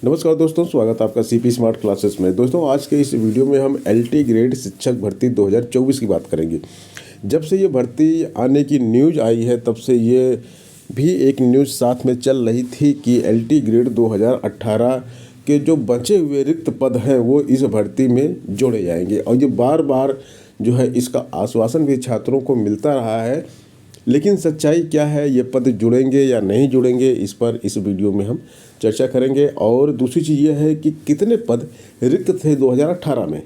नमस्कार दोस्तों, स्वागत है आपका सीपी स्मार्ट क्लासेस में। दोस्तों, आज के इस वीडियो में हम एलटी ग्रेड शिक्षक भर्ती 2024 की बात करेंगे। जब से ये भर्ती आने की न्यूज़ आई है तब से ये भी एक न्यूज़ साथ में चल रही थी कि एलटी ग्रेड 2018 के जो बचे हुए रिक्त पद हैं वो इस भर्ती में जोड़े जाएंगे। और ये बार बार जो है इसका आश्वासन भी छात्रों को मिलता रहा है, लेकिन सच्चाई क्या है, ये पद जुड़ेंगे या नहीं जुड़ेंगे, इस पर इस वीडियो में हम चर्चा करेंगे। और दूसरी चीज़ ये है कि कितने पद रिक्त थे 2018 में।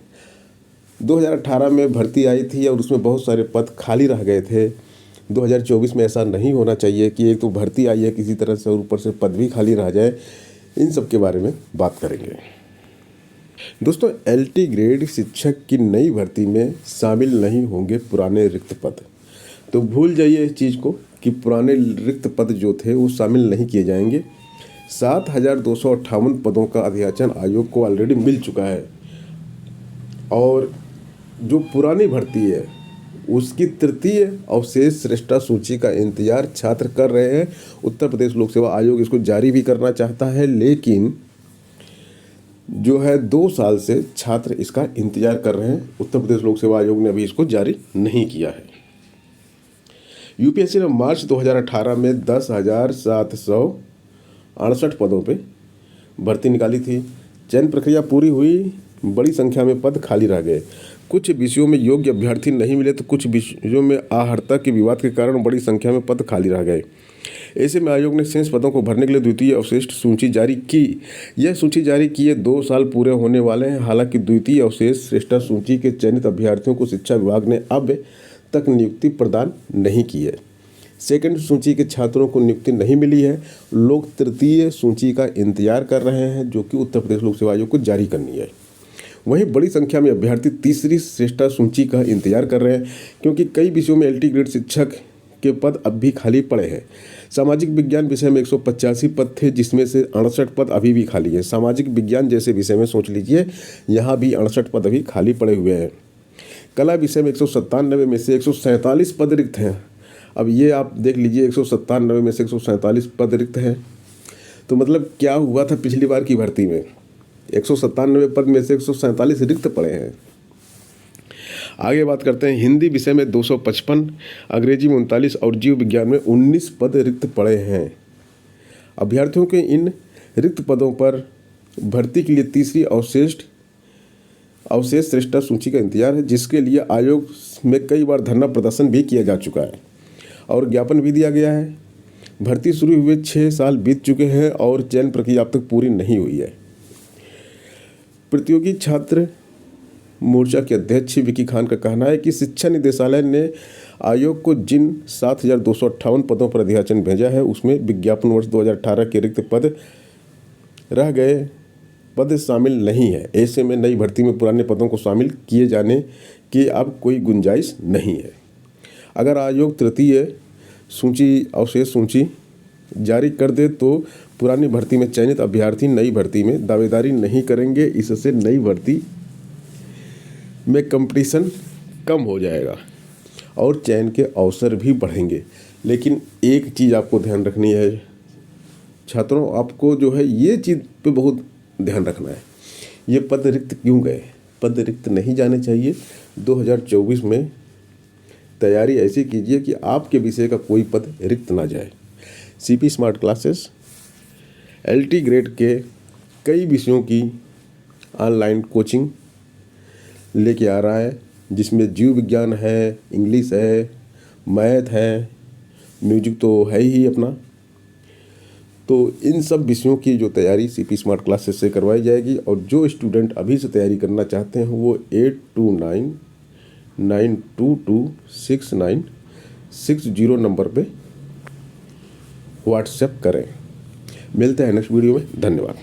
2018 में भर्ती आई थी और उसमें बहुत सारे पद खाली रह गए थे। 2024 में ऐसा नहीं होना चाहिए कि एक तो भर्ती आई है किसी तरह से और ऊपर से पद भी खाली रह जाए। इन सब के बारे में बात करेंगे। दोस्तों, एलटी ग्रेड शिक्षक की नई भर्ती में शामिल नहीं होंगे पुराने रिक्त पद। तो भूल जाइए इस चीज़ को कि पुराने रिक्त पद जो थे वो शामिल नहीं किए जाएंगे। 7,258 पदों का अध्याचन आयोग को ऑलरेडी मिल चुका है और जो पुरानी भर्ती है उसकी तृतीय अवशेष श्रेष्ठता सूची का इंतजार छात्र कर रहे हैं। उत्तर प्रदेश लोक सेवा आयोग इसको जारी भी करना चाहता है, लेकिन जो है 2 साल से छात्र इसका इंतजार कर रहे हैं। उत्तर प्रदेश लोक सेवा आयोग ने अभी इसको जारी नहीं किया है। यूपीएससी ने मार्च 2018 में 10,768 पदों पे भर्ती निकाली थी। चयन प्रक्रिया पूरी हुई, बड़ी संख्या में पद खाली रह गए। कुछ विषयों में योग्य अभ्यर्थी नहीं मिले तो कुछ विषयों में आहर्ता के विवाद के कारण बड़ी संख्या में पद खाली रह गए। ऐसे में आयोग ने शेष पदों को भरने के लिए द्वितीय अवशेष सूची जारी की। यह सूची जारी किए 2 साल पूरे होने वाले हैं। हालांकि द्वितीय अवशेष श्रेष्ठता सूची के चयनित अभ्यर्थियों को शिक्षा विभाग ने अब तक नियुक्ति प्रदान नहीं की है। सेकंड सूची के छात्रों को नियुक्ति नहीं मिली है। लोग तृतीय सूची का इंतजार कर रहे हैं, जो कि उत्तर प्रदेश लोक सेवा आयोग को जारी करनी है। वहीं बड़ी संख्या में अभ्यर्थी तीसरी श्रेष्ठता सूची का इंतजार कर रहे हैं, क्योंकि कई विषयों में एलटी ग्रेड शिक्षक के पद अब भी खाली पड़े हैं। सामाजिक विज्ञान विषय में 185 पद थे, जिसमें से 68 पद अभी भी खाली है। सामाजिक विज्ञान जैसे विषय में सोच लीजिए, यहाँ भी 68 पद अभी खाली पड़े हुए हैं। कला विषय में 197 में से 147 पद रिक्त हैं। अब ये आप देख लीजिए, 197 में से 147 पद रिक्त हैं। तो मतलब क्या हुआ था पिछली बार की भर्ती में, 197 पद में से 147 रिक्त पड़े हैं। आगे बात करते हैं। हिंदी विषय में 255, अंग्रेजी में 39 और जीव विज्ञान में 19 पद रिक्त पड़े हैं। अभ्यर्थियों के इन रिक्त पदों पर भर्ती के लिए तीसरी अवशेष श्रेष्ठता सूची का इंतजार है, जिसके लिए आयोग में कई बार धरना प्रदर्शन भी किया जा चुका है और ज्ञापन भी दिया गया है। भर्ती शुरू हुए 6 साल बीत चुके हैं और चयन प्रक्रिया अब तक पूरी नहीं हुई है। प्रतियोगी छात्र मोर्चा के अध्यक्ष विकी खान का कहना है कि शिक्षा निदेशालय ने आयोग को जिन 7,258 पदों पर अध्याचन भेजा है उसमें विज्ञापन वर्ष 2018 के रिक्त पद रह गए पद शामिल नहीं है। ऐसे में नई भर्ती में पुराने पदों को शामिल किए जाने की अब कोई गुंजाइश नहीं है। अगर आयोग तृतीय सूची अवशेष सूची जारी कर दे तो पुरानी भर्ती में चयनित अभ्यर्थी नई भर्ती में दावेदारी नहीं करेंगे। इससे नई भर्ती में कंपटीशन कम हो जाएगा और चयन के अवसर भी बढ़ेंगे। लेकिन एक चीज़ आपको ध्यान रखनी है छात्रों, आपको जो है ये चीज़ पे बहुत ध्यान रखना है। ये पद रिक्त क्यों गए? पद रिक्त नहीं जाने चाहिए। 2024 में तैयारी ऐसी कीजिए कि आपके विषय का कोई पद रिक्त ना जाए। CP smart classes LT grade के कई विषयों की ऑनलाइन कोचिंग लेके आ रहा है, जिसमें जीव विज्ञान है, इंग्लिश है, मैथ है, म्यूजिक तो है ही अपना। तो इन सब विषयों की जो तैयारी सीपी स्मार्ट क्लासेस से करवाई जाएगी। और जो स्टूडेंट अभी से तैयारी करना चाहते हैं वो 8299226960 नंबर पे व्हाट्सएप करें। मिलते हैं नेक्स्ट वीडियो में। धन्यवाद।